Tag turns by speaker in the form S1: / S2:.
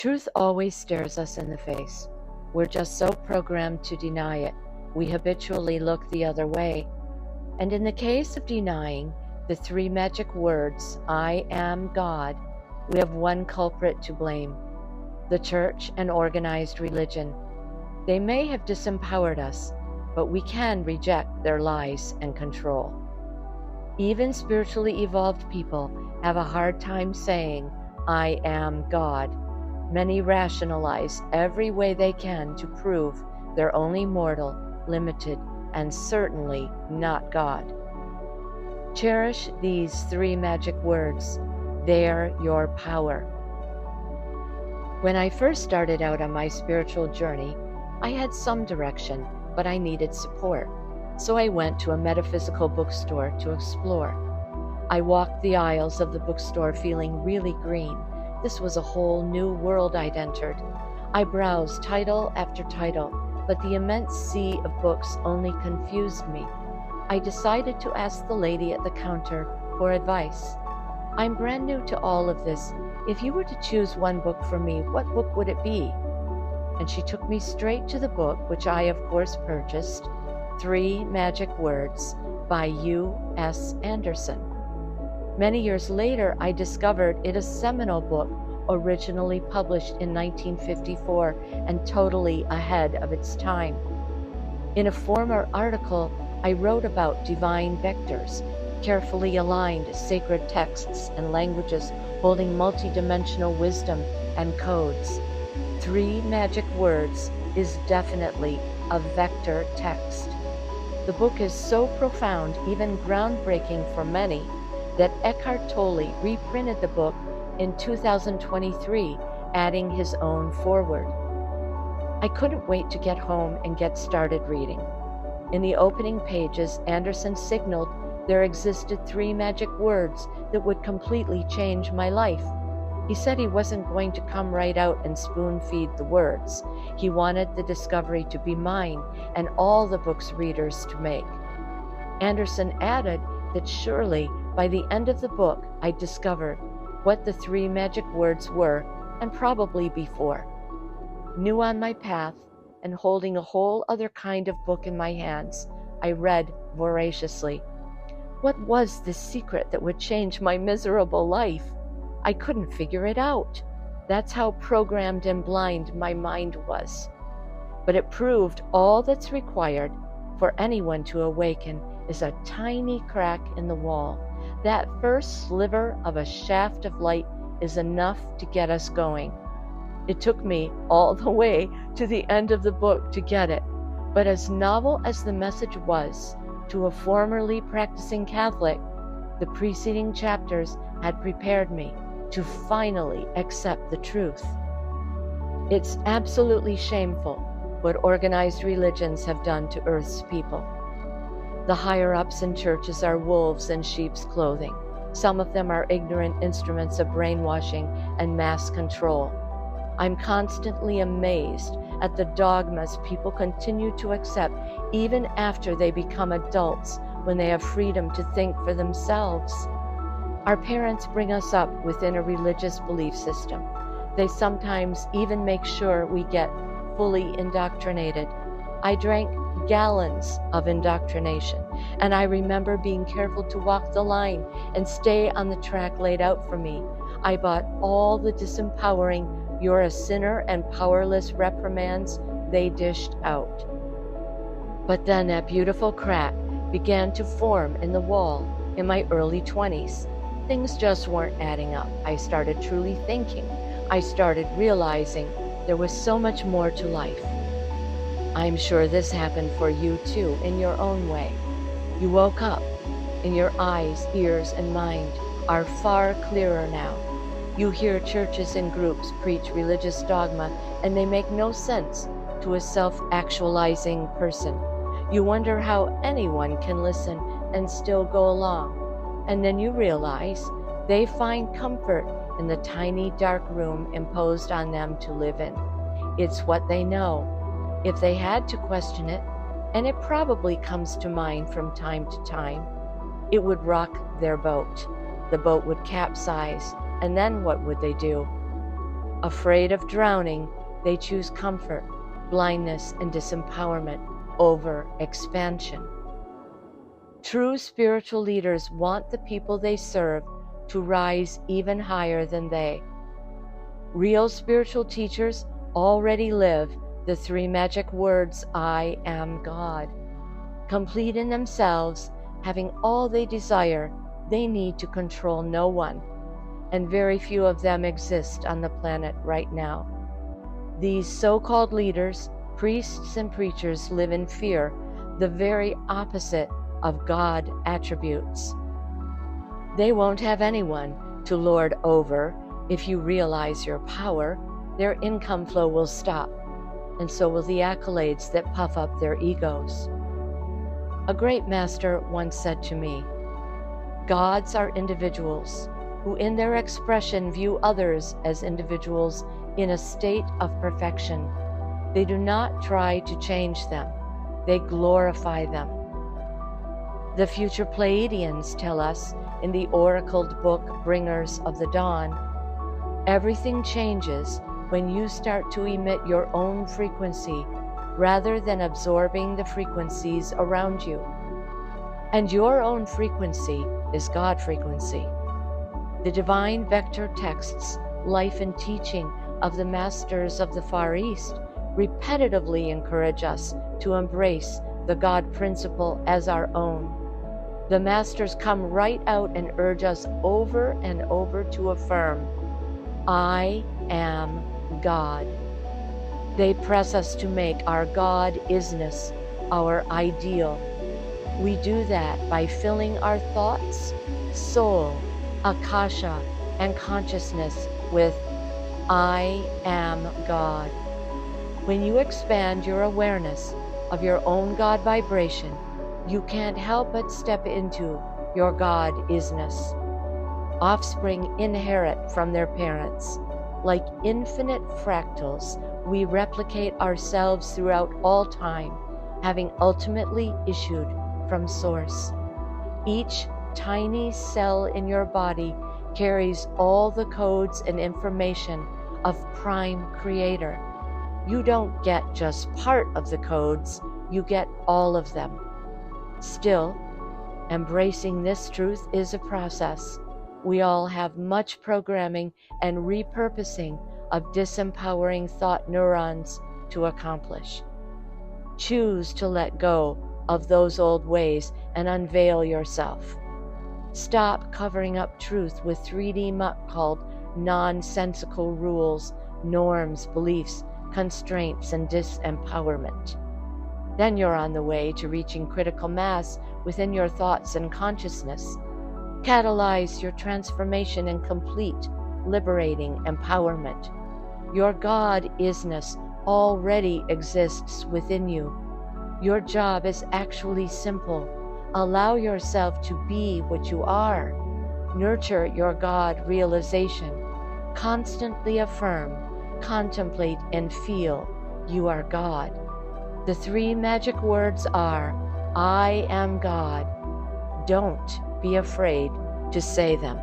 S1: Truth always stares us in the face. We're just so programmed to deny it. We habitually look the other way. And in the case of denying the three magic words, I am God, we have one culprit to blame: the church and organized religion. They may have disempowered us, but we can reject their lies and control. Even spiritually evolved people have a hard time saying, I am God. Many rationalize every way they can to prove they're only mortal, limited, and certainly not God. Cherish these three magic words. They're your power. When I first started out on my spiritual journey, I had some direction, but I needed support. So I went to a metaphysical bookstore to explore. I walked the aisles of the bookstore feeling really green. This was a whole new world I'd entered. I browsed title after title, but the immense sea of books only confused me. I decided to ask the lady at the counter for advice. I'm brand new to all of this. If you were to choose one book for me, what book would it be? And she took me straight to the book, which I of course purchased, Three Magic Words by U.S. Anderson. Many years later, I discovered it a seminal book originally published in 1954 and totally ahead of its time. In a former article, I wrote about divine vectors, carefully aligned sacred texts and languages holding multidimensional wisdom and codes. Three Magic Words is definitely a vector text. The book is so profound, even groundbreaking for many, that Eckhart Tolle reprinted the book in 2023, adding his own foreword. I couldn't wait to get home and get started reading. In the opening pages, Anderson signaled there existed three magic words that would completely change my life. He said he wasn't going to come right out and spoon-feed the words. He wanted the discovery to be mine and all the book's readers to make. Anderson added that surely by the end of the book, I discovered what the three magic words were, and probably before. New on my path, and holding a whole other kind of book in my hands, I read voraciously. What was this secret that would change my miserable life? I couldn't figure it out. That's how programmed and blind my mind was. But it proved all that's required for anyone to awaken is a tiny crack in the wall. That first sliver of a shaft of light is enough to get us going. It took me all the way to the end of the book to get it, but as novel as the message was to a formerly practicing Catholic, the preceding chapters had prepared me to finally accept the truth. It's absolutely shameful what organized religions have done to Earth's people. The higher-ups in churches are wolves in sheep's clothing. Some of them are ignorant instruments of brainwashing and mass control. I'm constantly amazed at the dogmas people continue to accept even after they become adults, when they have freedom to think for themselves. Our parents bring us up within a religious belief system. They sometimes even make sure we get fully indoctrinated. I drank gallons of indoctrination, and I remember being careful to walk the line and stay on the track laid out for me. I bought all the disempowering, you're a sinner and powerless reprimands they dished out. But then that beautiful crack began to form in the wall in my early 20s. Things just weren't adding up. I started truly thinking. I started realizing there was so much more to life. I'm sure this happened for you too, in your own way. You woke up, and your eyes, ears, and mind are far clearer now. You hear churches and groups preach religious dogma, and they make no sense to a self-actualizing person. You wonder how anyone can listen and still go along. And then you realize they find comfort in the tiny dark room imposed on them to live in. It's what they know. If they had to question it, and it probably comes to mind from time to time, it would rock their boat. The boat would capsize, and then what would they do? Afraid of drowning, they choose comfort, blindness, and disempowerment over expansion. True spiritual leaders want the people they serve to rise even higher than they. Real spiritual teachers already live the three magic words, I am God. Complete in themselves, having all they desire, they need to control no one, and very few of them exist on the planet right now. These so-called leaders, priests and preachers, live in fear, the very opposite of God attributes. They won't have anyone to lord over. If you realize your power, their income flow will stop, and so will the accolades that puff up their egos. A great master once said to me, "Gods are individuals who in their expression view others as individuals in a state of perfection. They do not try to change them, they glorify them." The future Pleiadians tell us in the oracled book Bringers of the Dawn, everything changes when you start to emit your own frequency rather than absorbing the frequencies around you. And your own frequency is God frequency. The divine vector texts, life and teaching of the masters of the Far East repetitively encourage us to embrace the God principle as our own. The masters come right out and urge us over and over to affirm, I am God. They press us to make our God-isness our ideal. We do that by filling our thoughts, soul, akasha, and consciousness with I am God. When you expand your awareness of your own God vibration, you can't help but step into your God-isness. Offspring inherit from their parents. Like infinite fractals, we replicate ourselves throughout all time, having ultimately issued from Source. Each tiny cell in your body carries all the codes and information of Prime Creator. You don't get just part of the codes, you get all of them. Still, embracing this truth is a process. We all have much programming and repurposing of disempowering thought neurons to accomplish. Choose to let go of those old ways and unveil yourself. Stop covering up truth with 3D muck called nonsensical rules, norms, beliefs, constraints, and disempowerment. Then you're on the way to reaching critical mass within your thoughts and consciousness. Catalyze your transformation and complete, liberating empowerment. Your God-isness already exists within you. Your job is actually simple. Allow yourself to be what you are. Nurture your God realization. Constantly affirm, contemplate, and feel you are God. The three magic words are, I am God. Don't be afraid to say them.